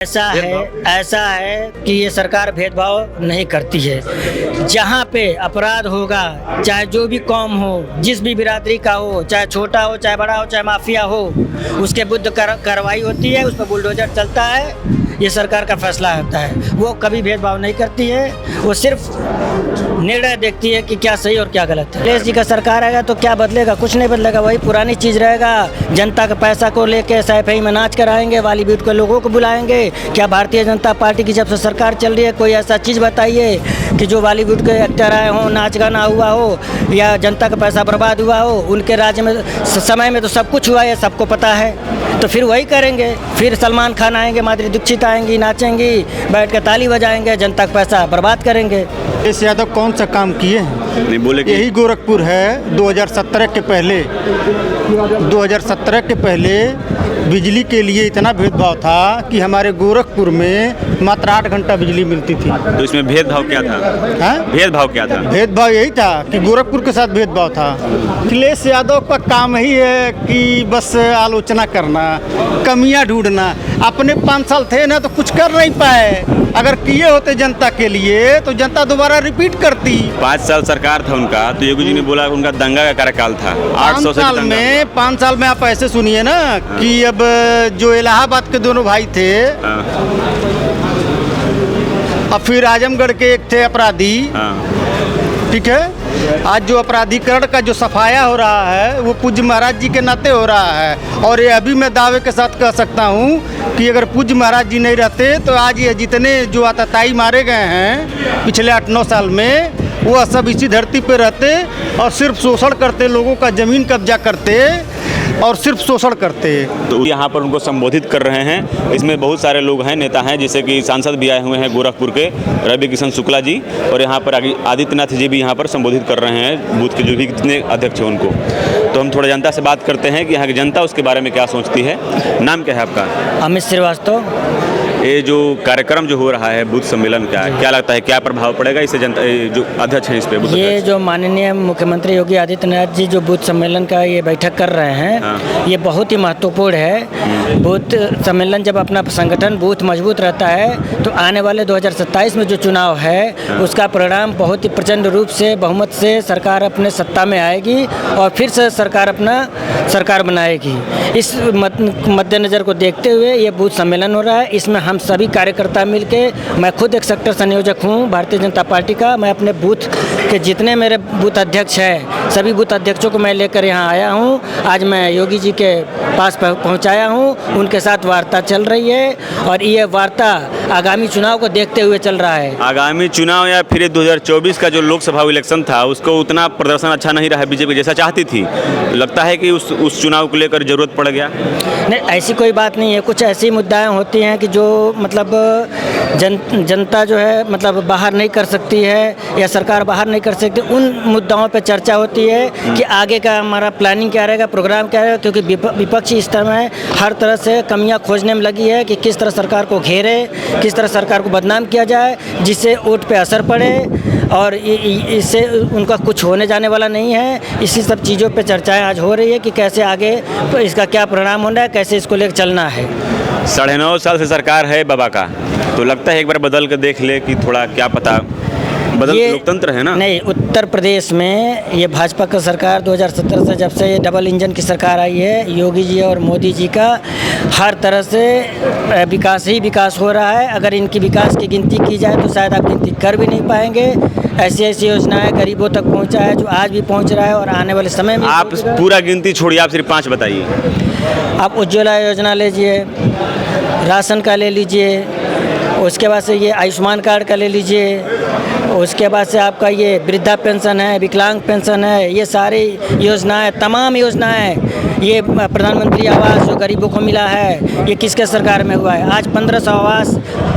ऐसा है कि ये सरकार भेदभाव नहीं करती है। जहाँ पे अपराध होगा, चाहे जो भी कौम हो, जिस भी बिरादरी का हो, चाहे छोटा हो, चाहे बड़ा हो, चाहे माफिया हो, उसके विरुद्ध कार्रवाई होती है, उस पर बुलडोजर चलता है। ये सरकार का फैसला होता है। वो कभी भेदभाव नहीं करती है, वो सिर्फ निर्णय देखती है कि क्या सही और क्या गलत है। अखिलेश जी का सरकार आएगा तो क्या बदलेगा? कुछ नहीं बदलेगा, वही पुरानी चीज़ रहेगा। जनता का पैसा को लेके सैफई में नाच कराएंगे, बॉलीवुड के लोगों को बुलाएंगे। क्या भारतीय जनता पार्टी की जब से सरकार चल रही है, कोई ऐसा चीज़ बताइए कि जो बॉलीवुड के एक्टर आए हों, नाच गाना हुआ हो या जनता का पैसा बर्बाद हुआ हो। उनके राज्य में समय में तो सब कुछ हुआ है, सबको पता है। तो फिर वही करेंगे। फिर सलमान खान आएंगे, माधुरी दीक्षित आएंगी, नाचेंगी, बैठ के ताली बजाएंगे, जनता का पैसा बर्बाद करेंगे। अखिलेश यादव कौन सा काम किए हैं? नहीं बोले कि यही गोरखपुर है। 2017 के पहले बिजली के लिए इतना भेदभाव था कि हमारे गोरखपुर में मात्र 8 घंटा बिजली मिलती थी। तो इसमें भेदभाव क्या था? भेदभाव क्या था? भेदभाव यही था कि गोरखपुर के साथ भेदभाव था। अखिलेश यादव का काम ही है कि बस आलोचना करना, कमियां ढूंढना। अपने 5 साल थे ना तो कुछ कर नहीं पाए। अगर किए होते जनता के लिए तो जनता दोबारा रिपीट करती। 5 साल सरकार था उनका, तो योगी जी ने बोला उनका दंगा का कार्यकाल था। 5 साल में आप ऐसे सुनिए ना कि अब जो इलाहाबाद के दोनों भाई थे, अब फिर आजमगढ़ के एक थे अपराधी, ठीक है। आज जो अपराधीकरण का जो सफाया हो रहा है वो पूज्य महाराज जी के नाते हो रहा है। और ये अभी मैं दावे के साथ कह सकता हूँ कि अगर पूज्य महाराज जी नहीं रहते तो आज ये जितने जो आतताई मारे गए हैं पिछले 8-9 साल में, वो सब इसी धरती पे रहते और सिर्फ शोषण करते, लोगों का ज़मीन कब्जा करते और सिर्फ शोषण करते। तो यहाँ पर उनको संबोधित कर रहे हैं। इसमें बहुत सारे लोग हैं, नेता हैं, जैसे कि सांसद भी आए हुए हैं गोरखपुर के, रवि किशन शुक्ला जी, और यहाँ पर आदित्यनाथ जी भी यहाँ पर संबोधित कर रहे हैं, बूथ के जो भी कितने अध्यक्ष हैं उनको। तो हम थोड़ा जनता से बात करते हैं कि यहाँ की जनता उसके बारे में क्या सोचती है। नाम क्या है आपका? अमित श्रीवास्तव। ये जो कार्यक्रम जो हो रहा है बूथ सम्मेलन का, क्या लगता है क्या प्रभाव पड़ेगा इससे जनता जो अध्यक्ष हैं इस पे? ये जो माननीय मुख्यमंत्री योगी आदित्यनाथ जी जो बूथ सम्मेलन का ये बैठक कर रहे हैं, ये बहुत ही महत्वपूर्ण है। बूथ सम्मेलन जब अपना संगठन बूथ मजबूत रहता है तो आने वाले 2027 में जो चुनाव है उसका परिणाम बहुत ही प्रचंड रूप से बहुमत से सरकार अपने सत्ता में आएगी और फिर से सरकार अपना सरकार बनाएगी। इस मद्देनज़र को देखते हुए ये बूथ सम्मेलन हो रहा है। इसमें हम सभी कार्यकर्ता मिलके, मैं खुद एक सेक्टर संयोजक हूँ भारतीय जनता पार्टी का। मैं अपने बूथ के जितने मेरे बूथ अध्यक्ष हैं सभी बूथ अध्यक्षों को मैं लेकर यहाँ आया हूँ। आज मैं योगी जी के पास पहुँचाया हूँ, उनके साथ वार्ता चल रही है और ये वार्ता आगामी चुनाव को देखते हुए चल रहा है। आगामी चुनाव या फिर 2024 का जो लोकसभा इलेक्शन था उसको उतना प्रदर्शन अच्छा नहीं रहा बीजेपी जैसा चाहती थी। लगता है कि उस चुनाव को लेकर जरूरत पड़ गया? नहीं, ऐसी कोई बात नहीं है। कुछ ऐसी मुद्दाएं होती हैं कि जो मतलब जनता जो है मतलब बाहर नहीं कर सकती है या सरकार बाहर नहीं कर सकती। उन मुद्दाओं पे चर्चा होती है कि आगे का हमारा प्लानिंग क्या रहेगा, प्रोग्राम क्या रहेगा। क्योंकि विपक्ष इस समय हर तरह से कमियां खोजने में लगी है कि किस तरह सरकार को घेरे, किस तरह सरकार को बदनाम किया जाए जिससे वोट पे असर पड़े और इससे उनका कुछ होने जाने वाला नहीं है। इसी सब चीज़ों पे चर्चाएं आज हो रही है कि कैसे आगे इसका क्या परिणाम होना है, कैसे इसको लेकर चलना है। 9.5 साल से सरकार है बाबा का, तो लगता है एक बार बदल कर देख ले कि थोड़ा क्या पता बदल। लोकतंत्र है ना? नहीं, उत्तर प्रदेश में ये भाजपा का सरकार 2017 से जब से ये डबल इंजन की सरकार आई है, योगी जी और मोदी जी का हर तरह से विकास ही विकास हो रहा है। अगर इनकी विकास की गिनती की जाए तो शायद आप गिनती कर भी नहीं पाएंगे। ऐसी योजनाएं गरीबों तक पहुंचा है जो आज भी पहुंच रहा है और आने वाले समय में। आप पूरा गिनती छोड़िए, आप सिर्फ 5 बताइए। आप उज्ज्वला योजना लीजिए, राशन का ले लीजिए, उसके बाद से ये आयुष्मान कार्ड का ले लीजिए, उसके बाद से आपका ये वृद्धा पेंशन है, विकलांग पेंशन है, ये सारी योजनाएं, तमाम योजनाएं। ये प्रधानमंत्री आवास जो गरीबों को मिला है, ये किसके सरकार में हुआ है? आज 1500 आवास,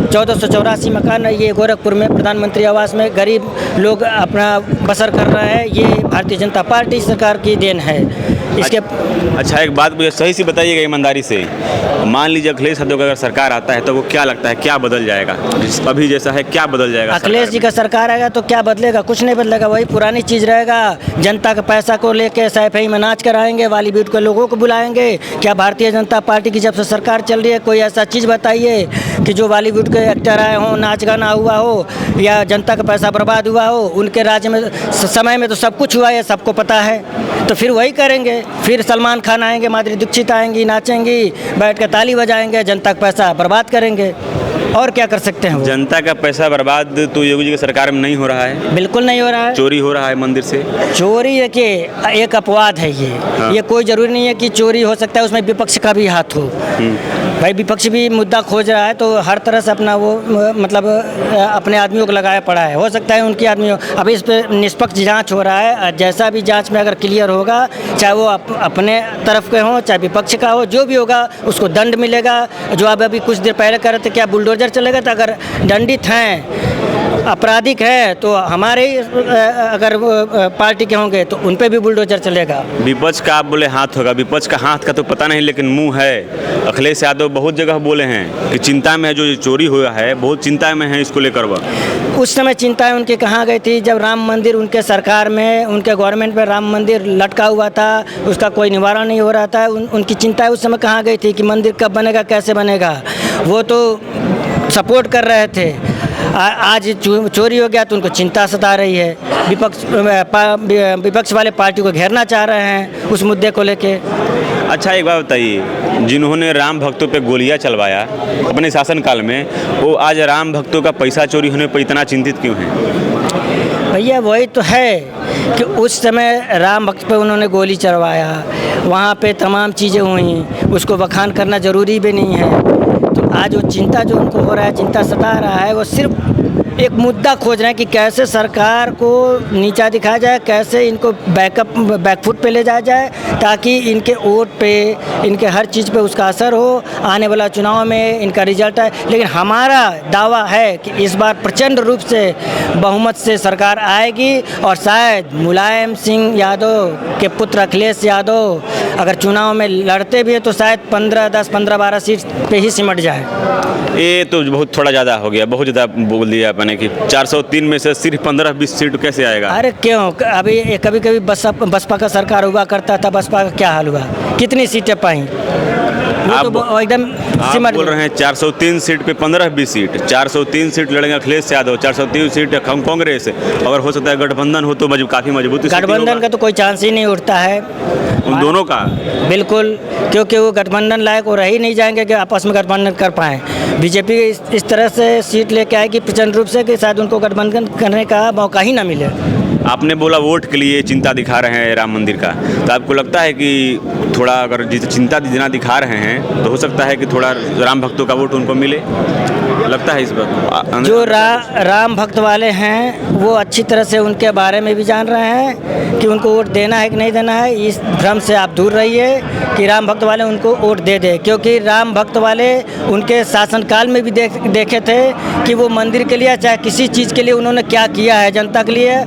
1484 मकान ये गोरखपुर में प्रधानमंत्री आवास में गरीब लोग अपना बसर कर रहे हैं। ये भारतीय जनता पार्टी सरकार की देन है। इसके अच्छा, एक बात मुझे सही से बताइएगा ईमानदारी से, मान लीजिए अखिलेश यादव का अगर सरकार आता है तो वो क्या लगता है क्या बदल जाएगा? अभी जैसा है क्या बदल जाएगा? अखिलेश जी का सरकार आएगा तो क्या बदलेगा? कुछ नहीं बदलेगा, वही पुरानी चीज़ रहेगा। जनता का पैसा को लेके सैफई में नाच कराएंगे, बॉलीवुड के लोगों को बुलाएंगे। क्या भारतीय जनता पार्टी की जब से सरकार चल रही है कोई ऐसा चीज़ बताइए कि जो बॉलीवुड के एक्टर आए हों, नाच गाना हुआ हो या जनता का पैसा बर्बाद हुआ हो? उनके राज्य में समय में तो सब कुछ हुआ है, सबको पता है। तो फिर वही करेंगे, फिर सलमान खान आएंगे, माधुरी दीक्षित आएंगी, नाचेंगी, बैठ कर ताली बजाएंगे, जनता का पैसा बर्बाद करेंगे। और क्या कर सकते हैं वो? जनता का पैसा बर्बाद तो योगी जी की सरकार में नहीं हो रहा है, बिल्कुल नहीं हो रहा है। चोरी हो रहा है मंदिर से। चोरी है कि एक अपवाद है ये। हाँ। ये कोई ज़रूरी नहीं है कि चोरी हो सकता है उसमें विपक्ष का भी हाथ हो। भाई विपक्ष भी मुद्दा खोज रहा है तो हर तरह से अपना वो मतलब अपने आदमियों को लगाया पड़ा है। हो सकता है उनकी आदमियों, अब इस पे निष्पक्ष जांच हो रहा है। जैसा भी जांच में अगर क्लियर होगा, चाहे वो अपने तरफ के हों चाहे विपक्ष का हो, जो भी होगा उसको दंड मिलेगा। जो आप अभी कुछ देर पहले कह रहे थे क्या बुलडोजर चलेगा, तो अगर दंडित हैं, आपराधिक है तो हमारे अगर पार्टी के होंगे तो उन पे भी बुलडोजर चलेगा। विपक्ष का आप बोले हाथ होगा, विपक्ष का हाथ का तो पता नहीं लेकिन मुंह है। अखिलेश यादव बहुत जगह बोले हैं कि चिंता में है, जो चोरी हुआ है बहुत चिंता में है, इसको लेकर वह उस समय चिंताएं उनकी कहाँ गई थी जब राम मंदिर उनके सरकार में, उनके गवर्नमेंट में राम मंदिर लटका हुआ था, उसका कोई निवारण नहीं हो रहा था। उनकी चिंताएं उस समय कहाँ गई थी कि मंदिर कब बनेगा, कैसे बनेगा? वो तो सपोर्ट कर रहे थे। आज चोरी हो गया तो उनको चिंता सता रही है। विपक्ष वाले पार्टी को घेरना चाह रहे हैं उस मुद्दे को लेके। अच्छा, एक बात बताइए, जिन्होंने राम भक्तों पे गोलियां चलवाया अपने शासनकाल में, वो आज राम भक्तों का पैसा चोरी होने पर इतना चिंतित क्यों हैं? भैया वही तो है कि उस समय राम भक्त पे उन्होंने गोली चलवाया, वहाँ पे तमाम चीज़ें हुई, उसको बखान करना ज़रूरी भी नहीं है। तो आज वो चिंता जो उनको हो रहा है, चिंता सता रहा है, वो सिर्फ एक मुद्दा खोज रहे हैं कि कैसे सरकार को नीचा दिखाया जाए, कैसे इनको बैकफुट पे ले जाया जाए, ताकि इनके वोट पे, इनके हर चीज़ पे उसका असर हो, आने वाला चुनाव में इनका रिजल्ट है। लेकिन हमारा दावा है कि इस बार प्रचंड रूप से बहुमत से सरकार आएगी और शायद मुलायम सिंह यादव के पुत्र अखिलेश यादव अगर चुनाव में लड़ते भी हैं तो शायद 15-12 सीट पे ही सिमट जाए। ये तो बहुत थोड़ा ज़्यादा हो गया, बहुत ज़्यादा बोल दिया मैंने कि 403 में से सिर्फ 15-20 सीट कैसे आएगा? अरे क्यों, अभी कभी कभी बसपा का सरकार हुआ करता था, बसपा का क्या हाल हुआ, कितनी सीटें पाई? तो एकदम सिमट बोल रहे हैं 403 सीट पे 15-20 सीट, 403 सीट लड़ेंगे अखिलेश यादव, 403 सीट कांग्रेस। अगर हो सकता है गठबंधन हो तो काफ़ी मजबूत गठबंधन का तो कोई चांस ही नहीं उठता है उन दोनों का, बिल्कुल, क्योंकि वो गठबंधन लायक वो रह ही नहीं जाएंगे कि आपस में गठबंधन कर पाएँ। बीजेपी इस तरह से सीट लेके आएगी प्रचंड रूप से कि शायद उनको गठबंधन करने का मौका ही ना मिले। आपने बोला वोट के लिए चिंता दिखा रहे हैं राम मंदिर का, तो आपको लगता है कि थोड़ा अगर जिस चिंता जितना दिखा रहे हैं तो हो सकता है कि थोड़ा राम भक्तों का वोट उनको मिले? लगता है इस बात जो राम भक्त वाले हैं वो अच्छी तरह से उनके बारे में भी जान रहे हैं कि उनको वोट देना है कि नहीं देना है। इस भ्रम से आप दूर रहिए कि राम भक्त वाले उनको वोट दे दे, क्योंकि राम भक्त वाले उनके शासनकाल में भी देखे थे कि वो मंदिर के लिए चाहे किसी चीज़ के लिए उन्होंने क्या किया है जनता के लिए,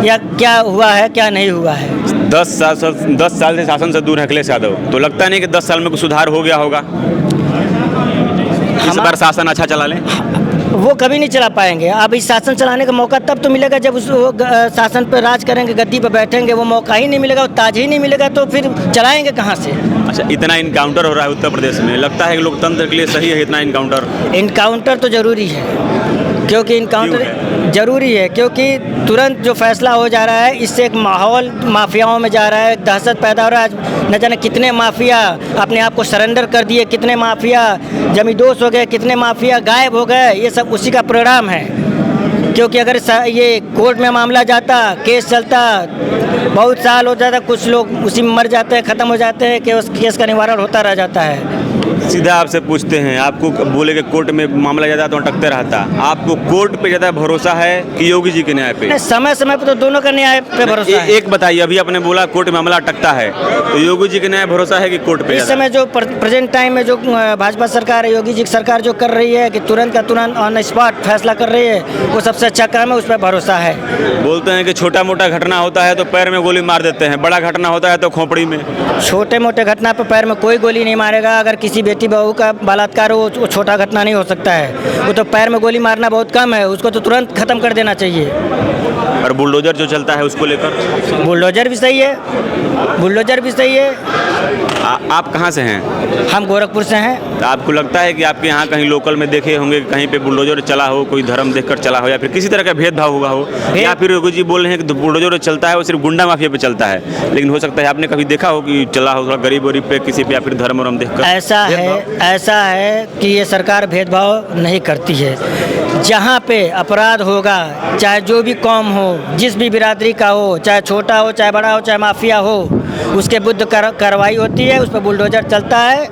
या क्या हुआ है क्या नहीं हुआ है। 10 साल से शासन से दूर है अखिलेश यादव, तो लगता नहीं कि 10 साल में कुछ सुधार हो गया होगा? इस बार शासन अच्छा चला लें? वो कभी नहीं चला पाएंगे। अब इस शासन चलाने का मौका तब तो मिलेगा जब उस शासन पर राज करेंगे, गद्दी पर बैठेंगे। वो मौका ही नहीं मिलेगा, वो ताज ही नहीं मिलेगा तो फिर चलाएंगे कहाँ से? अच्छा, इतना इनकाउंटर हो रहा है उत्तर प्रदेश में, लगता है कि लोकतंत्र के लिए सही है इतना इनकाउंटर? इनकाउंटर तो ज़रूरी है, क्योंकि इनकाउंटर ज़रूरी है क्योंकि तुरंत जो फैसला हो जा रहा है इससे एक माहौल माफियाओं में जा रहा है, दहशत पैदा हो रहा है। न जाने कितने माफिया अपने आप को सरेंडर कर दिए, कितने माफिया जमींदोज हो गए, कितने माफिया गायब हो गए। ये सब उसी का परिणाम है, क्योंकि अगर ये कोर्ट में मामला जाता, केस चलता, बहुत साल हो जाता, कुछ लोग उसी में मर जाते हैं, ख़त्म हो जाते हैं कि उस केस का निवारण होता रह जाता है। सीधा आपसे पूछते हैं, आपको बोले कि कोर्ट में मामला ज़्यादा तो अटकते रहता, आपको कोर्ट पे ज़्यादा भरोसा है कि योगी जी के न्याय पे? समय समय पर तो दोनों का न्याय पे भरोसा है। एक बताइए, अभी आपने बोला कोर्ट में मामला अटकता है, तो योगी जी के न्याय भरोसा है कि कोर्ट पे? इस समय जो प्रेजेंट टाइम में जो भाजपा सरकार है, योगी जी की सरकार जो कर रही है कि तुरंत का तुरंत ऑन स्पॉट फैसला कर रही है, वो सबसे अच्छा काम है, उस पर भरोसा है। बोलते हैं कि छोटा मोटा घटना होता है तो पैर में गोली मार देते हैं, बड़ा घटना होता है तो खोपड़ी में। छोटे मोटे घटना पर पैर में कोई गोली नहीं मारेगा। अगर किसी बेटी बहू का बलात्कार हो, वो छोटा घटना नहीं हो सकता है। वो तो पैर में गोली मारना बहुत कम है, उसको तो तुरंत खत्म कर देना चाहिए। और बुलडोजर जो चलता है उसको लेकर? बुलडोजर भी सही है, बुलडोजर भी सही है। आप कहाँ से हैं? हम गोरखपुर से हैं। तो आपको लगता है कि आपके यहाँ कहीं लोकल में देखे होंगे कहीं पे बुलडोजर चला हो, कोई धर्म देखकर चला हो, या फिर किसी तरह का भेदभाव हुआ हो, या फिर योगी जी बोल रहे हैं कि बुलडोजर चलता है वो सिर्फ गुंडा माफिया पे चलता है, लेकिन हो सकता है आपने कभी देखा हो कि चला हो थोड़ा गरीब वरीब पे किसी पे, या फिर धर्म वरम देखकर? ऐसा है कि ये सरकार भेदभाव नहीं करती है। जहाँ पे अपराध होगा, चाहे जो भी कौम हो, जिस भी बिरादरी का हो, चाहे छोटा हो, चाहे बड़ा हो, चाहे माफिया हो, उसके विरुद्ध कार्रवाई होती है, उस पर बुलडोजर चलता है।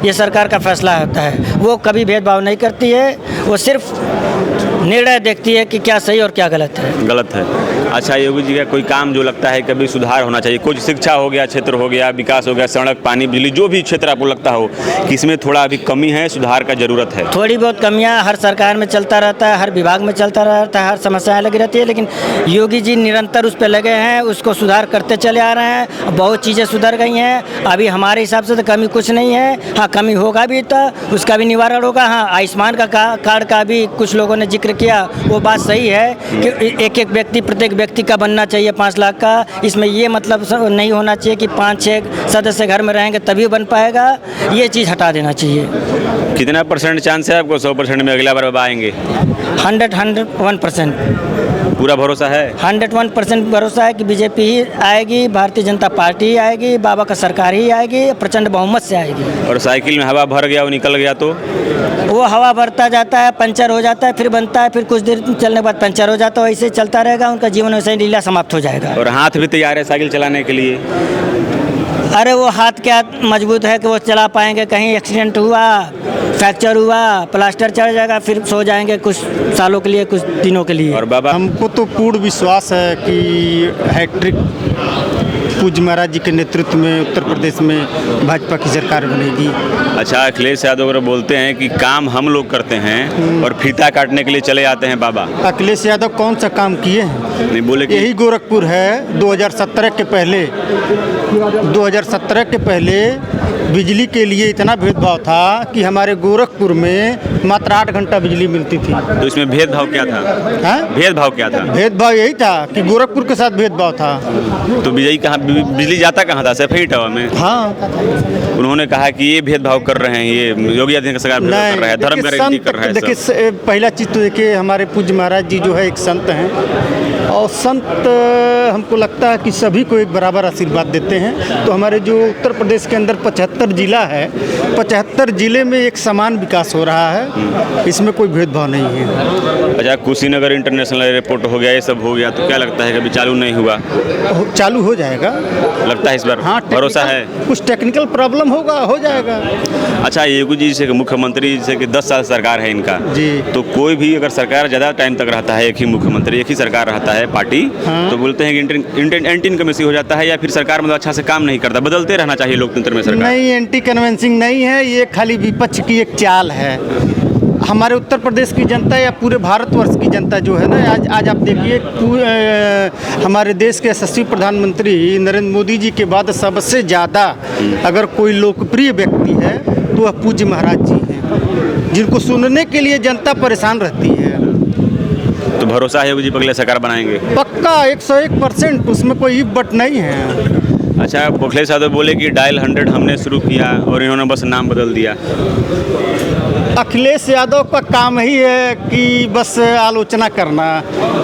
ये सरकार का फैसला होता है। वो कभी भेदभाव नहीं करती है, वो सिर्फ निर्णय देखती है कि क्या सही और क्या गलत है। गलत है। अच्छा, योगी जी का कोई काम जो लगता है कभी सुधार होना चाहिए, कुछ शिक्षा हो गया, क्षेत्र हो गया, विकास हो गया, सड़क, पानी, बिजली, जो भी क्षेत्र आपको लगता हो कि इसमें थोड़ा अभी कमी है, सुधार का जरूरत है? थोड़ी बहुत कमियां हर सरकार में चलता रहता है, हर विभाग में चलता रहता है, हर समस्याएं लगी रहती है, लेकिन योगी जी निरंतर उस पर लगे हैं, उसको सुधार करते चले आ रहे हैं। बहुत चीज़ें सुधर गई हैं। अभी हमारे हिसाब से तो कमी कुछ नहीं है। हाँ, कमी होगा भी तो उसका भी निवारण होगा। हाँ, आयुष्मान का कार्ड का भी कुछ लोगों ने जिक्र किया, वो बात सही है कि एक एक व्यक्ति, प्रत्येक व्यक्ति का बनना चाहिए 5 लाख का। इसमें ये मतलब नहीं होना चाहिए कि 5-6 सदस्य घर में रहेंगे तभी बन पाएगा। ये चीज़ हटा देना चाहिए। कितना % चांस है आपको 100% में अगला बार आएंगे? 101%। पूरा भरोसा है? 101% भरोसा है कि बीजेपी ही आएगी, भारतीय जनता पार्टी ही आएगी, बाबा का सरकार ही आएगी, प्रचंड बहुमत से आएगी। और साइकिल में हवा भर गया, वो निकल गया तो? वो हवा भरता जाता है, पंचर हो जाता है, फिर बनता है, फिर कुछ देर चलने के बाद पंचर हो जाता है, ऐसे चलता रहेगा। उनका जीवन वैसे ही लीला समाप्त हो जाएगा। और हाथ भी तैयार है साइकिल चलाने के लिए? अरे वो हाथ क्या मजबूत है कि वो चला पाएंगे? कहीं एक्सीडेंट हुआ, फ्रैक्चर हुआ, प्लास्टर चढ़ जाएगा, फिर सो जाएंगे कुछ सालों के लिए, कुछ दिनों के लिए। और बाबा, हमको तो पूर्ण विश्वास है कि हैट्रिक पूज्य महाराज जी के नेतृत्व में उत्तर प्रदेश में भाजपा की सरकार बनेगी। अच्छा, अखिलेश यादव अगर बोलते हैं कि काम हम लोग करते हैं और फीता काटने के लिए चले जाते हैं बाबा। अखिलेश यादव कौन सा काम किए हैं? नहीं बोले कि यही गोरखपुर है। 2017 के पहले बिजली के लिए इतना भेदभाव था कि हमारे गोरखपुर में मात्र 8 घंटा बिजली मिलती थी। तो इसमें भेदभाव क्या था? हाँ? भेदभाव क्या था? भेदभाव यही था कि गोरखपुर के साथ भेदभाव था। तो बिजली जाता कहाँ था? सफेई टावर में। हाँ, उन्होंने कहा कि ये भेदभाव कर रहे हैं, ये योगी आदित्यनाथ सरकार भेदभाव कर रहा है, धर्म का राजनीति कर रहा है। देखिए, पहला चीज़ तो देखिए, हमारे पूज्य महाराज जी जो है एक संत हैं, और संत हमको लगता है कि सभी को एक बराबर आशीर्वाद देते हैं। तो हमारे जो उत्तर प्रदेश के अंदर 75 जिला है, 75 जिले में एक समान विकास हो रहा है, इसमें कोई भेदभाव नहीं है। अच्छा, कुशीनगर इंटरनेशनल एयरपोर्ट हो गया, ये सब हो गया, तो क्या लगता है कभी चालू नहीं हुआ? चालू हो जाएगा, लगता है इस बार? हाँ, भरोसा है? कुछ टेक्निकल प्रॉब्लम होगा, हो जाएगा। अच्छा, योगी जी से मुख्यमंत्री जैसे कि 10 साल सरकार है इनका जी, तो कोई भी अगर सरकार ज़्यादा टाइम तक रहता है, एक ही मुख्यमंत्री, एक ही सरकार रहता है पार्टी, हाँ, तो बोलते हैं कि एंटी इनकमेंसी हो जाता है, या फिर सरकार मतलब अच्छा से काम नहीं करता, बदलते रहना चाहिए लोकतंत्र में सरकार। नहीं, एंटी कन्वेंसिंग नहीं है, ये खाली विपक्ष की एक चाल है। हमारे उत्तर प्रदेश की जनता या पूरे भारतवर्ष की जनता जो है ना, आज आप देखिए, हमारे देश के यशस्वी प्रधानमंत्री नरेंद्र मोदी जी के बाद सबसे ज़्यादा अगर कोई लोकप्रिय व्यक्ति है तो वह पूज्य महाराज जी हैं, जिनको सुनने के लिए जनता परेशान रहती है। तो भरोसा है योगी जी अगले सरकार बनाएंगे? पक्का 101%, उसमें कोई इफ बट नहीं है। अच्छा, अखिलेश यादव बोले कि डायल 100 हमने शुरू किया और इन्होंने बस नाम बदल दिया। अखिलेश यादव का काम ही है कि बस आलोचना करना,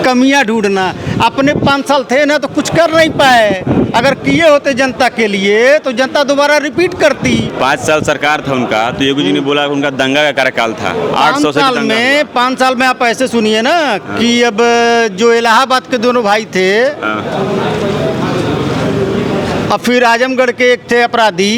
कमियां ढूंढना। अपने 5 साल थे ना तो कुछ कर नहीं पाए, अगर किए होते जनता के लिए तो जनता दोबारा रिपीट करती। 5 साल सरकार था उनका, तो योगी जी ने बोला उनका दंगा का कार्यकाल था। 800 से 5 साल में आप ऐसे सुनिए ना कि अब जो इलाहाबाद के दोनों भाई थे, और फिर आजमगढ़ के एक थे अपराधी,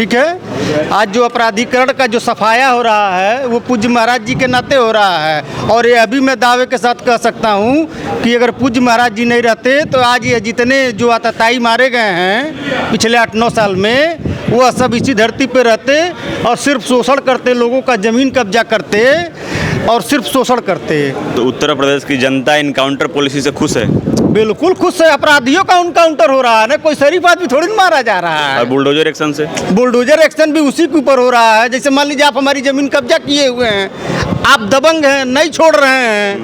ठीक है। आज जो अपराधीकरण का जो सफाया हो रहा है वो पूज्य महाराज जी के नाते हो रहा है, और ये अभी मैं दावे के साथ कह सकता हूँ कि अगर पूज्य महाराज जी नहीं रहते तो आज ये जितने जो आतताई मारे गए हैं पिछले 8-9 साल में, वह सब इसी धरती पे रहते और सिर्फ शोषण करते, लोगों का ज़मीन कब्जा करते और सिर्फ शोषण करते। तो उत्तर प्रदेश की जनता इनकाउंटर पॉलिसी से खुश है? बिल्कुल खुश है। अपराधियों का उनकाउंटर हो रहा है ना, कोई शरीफ आदमी थोड़ी ना मारा जा रहा है। और बुलडोजर एक्शन से? बुलडोजर एक्शन भी उसी के ऊपर हो रहा है। जैसे मान लीजिए आप हमारी ज़मीन कब्जा किए हुए हैं, आप दबंग हैं, नहीं छोड़ रहे हैं,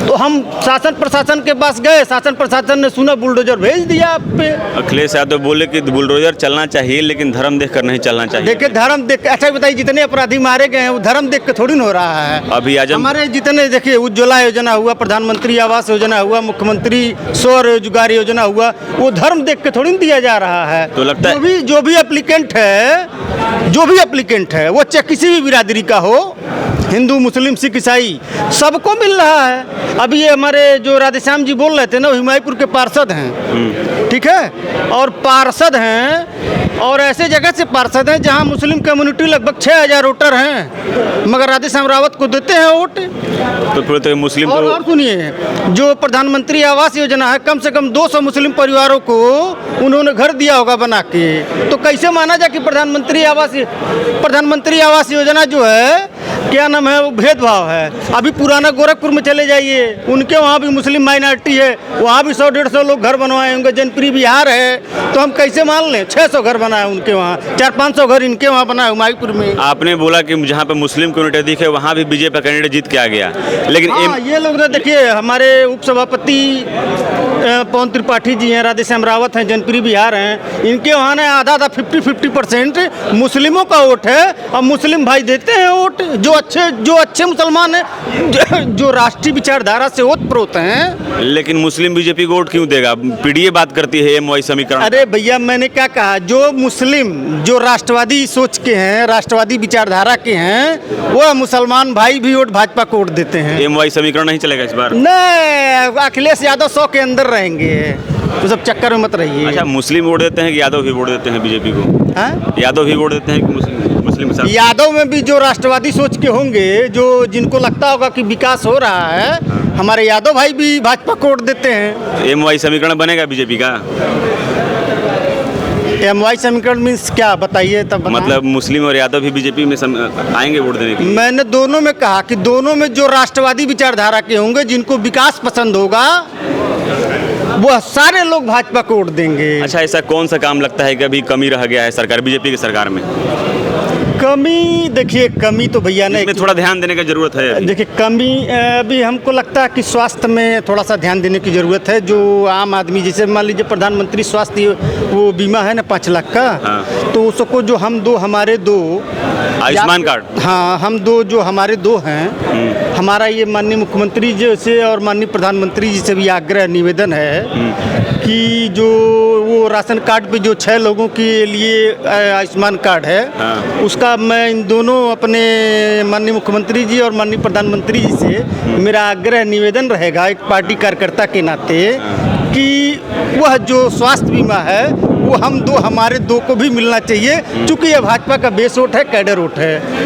तो हम शासन प्रशासन के पास गए, शासन प्रशासन ने सुना, बुलडोजर भेज दिया आप पे। अखिलेश यादव बोले कि बुलडोजर चलना चाहिए लेकिन धर्म देख कर नहीं चलना चाहिए। देखिए धर्म देख, अच्छा बताइए, जितने अपराधी मारे गए हैं वो धर्म देख के थोड़ी ना हो रहा है। अभी आजम हमारे जितने देखिए उज्ज्वला योजना हुआ, प्रधानमंत्री आवास योजना हुआ, मुख्यमंत्री स्वरोजगार योजना हुआ, वो धर्म देख के थोड़ी ना दिया जा रहा है। तो लगता है जो भी एप्लीकेंट है वो चाहे किसी भी बिरादरी का हो, हिंदू मुस्लिम सिख ईसाई, सबको मिल रहा है। अभी ये हमारे जो राधेश्याम जी बोल रहे थे ना, वो हिमायतपुर के पार्षद हैं, ठीक है, और पार्षद हैं, और ऐसे जगह से पार्षद हैं जहां मुस्लिम कम्युनिटी लगभग 6000 वोटर हैं, मगर राधेश्याम रावत को देते हैं वोट। तो फिर तो मुस्लिम और सुनिए, जो प्रधानमंत्री आवास योजना है, कम से कम 200 मुस्लिम परिवारों को उन्होंने घर दिया होगा बना के, तो कैसे माना जाए कि प्रधानमंत्री आवास योजना जो है क्या नाम है, वो भेदभाव है। अभी पुराना गोरखपुर में चले जाइए, उनके वहाँ भी मुस्लिम माइनॉरिटी है, वहाँ भी 100-150 लोग घर बनवाए होंगे। जनप्रिय बिहार है, तो हम कैसे मान लें 600 घर बनाए उनके वहाँ, 400-500 घर इनके वहाँ बनाए हुमायूंपुर में। आपने बोला कि जहाँ पे मुस्लिम कम्युनिटी अधिक है वहाँ भी बीजेपी कैंडिडेट जीत के आ गया, लेकिन हाँ, ये लोग ना देखिए, हमारे उपसभापति पवन त्रिपाठी जी हैं, राधेश्याम रावत हैं, जनप्रिय बिहार हैं, इनके वहाँ ना आधा 50% मुस्लिमों का वोट है, और मुस्लिम भाई देते हैं वोट, जो अच्छे मुसलमान हैं, जो राष्ट्रीय विचारधारा से ओतप्रोत हैं। लेकिन मुस्लिम बीजेपी को वोट क्यों देगा? पीडीए बात करती है MY समीकरण। अरे भैया, मैंने क्या कहा, जो मुस्लिम जो राष्ट्रवादी सोच के हैं, राष्ट्रवादी विचारधारा के हैं, वो मुसलमान भाई भी वोट भाजपा को वोट देते हैं। MY समीकरण नहीं चलेगा इस बार? नहीं, अखिलेश यादव 100 के अंदर रहेंगे, तो सब चक्कर में मत रहिए। अच्छा, मुस्लिम वोट देते हैं कि यादव भी वोट देते हैं बीजेपी को? हाँ? यादव भी वोट देते हैं कि मुस्लिम के साथ? यादव में भी जो राष्ट्रवादी सोच के होंगे, जो जिनको लगता होगा कि विकास हो रहा है, हमारे यादव भाई भी भाजपा को वोट देते हैं। MY समीकरण बनेगा बीजेपी का? MY समीकरण मीन्स क्या, बताइए तब। मतलब मुस्लिम और यादव भी बीजेपी में आएंगे वोट देने के लिए? मैंने दोनों में कहा कि दोनों में जो राष्ट्रवादी विचारधारा के होंगे, जिनको विकास पसंद होगा, वो सारे लोग भाजपा को वोट देंगे। अच्छा, ऐसा कौन सा काम लगता है कि अभी कमी रह गया है सरकार, बीजेपी की सरकार में? कमी, देखिए कमी तो भैया नहीं, इसमें थोड़ा ध्यान देने की जरूरत है। देखिए कमी अभी हमको लगता है कि स्वास्थ्य में थोड़ा सा ध्यान देने की ज़रूरत है। जो आम आदमी, जैसे मान लीजिए प्रधानमंत्री स्वास्थ्य वो बीमा है ना 5 लाख का, हाँ। तो उसको जो हमारे दो आयुष्मान कार्ड, हाँ, हम दो जो हमारे दो हैं, हमारा ये माननीय मुख्यमंत्री जी से और माननीय प्रधानमंत्री जी से भी आग्रह निवेदन है कि जो वो राशन कार्ड पे जो 6 लोगों के लिए आयुष्मान कार्ड है, हाँ। उसका मैं इन दोनों अपने माननीय मुख्यमंत्री जी और माननीय प्रधानमंत्री जी से मेरा आग्रह निवेदन रहेगा, एक पार्टी कार्यकर्ता के नाते, कि वह जो स्वास्थ्य बीमा है वो हमारे दो को भी मिलना चाहिए, क्योंकि यह भाजपा का बेस वोट है, कैडर वोट है।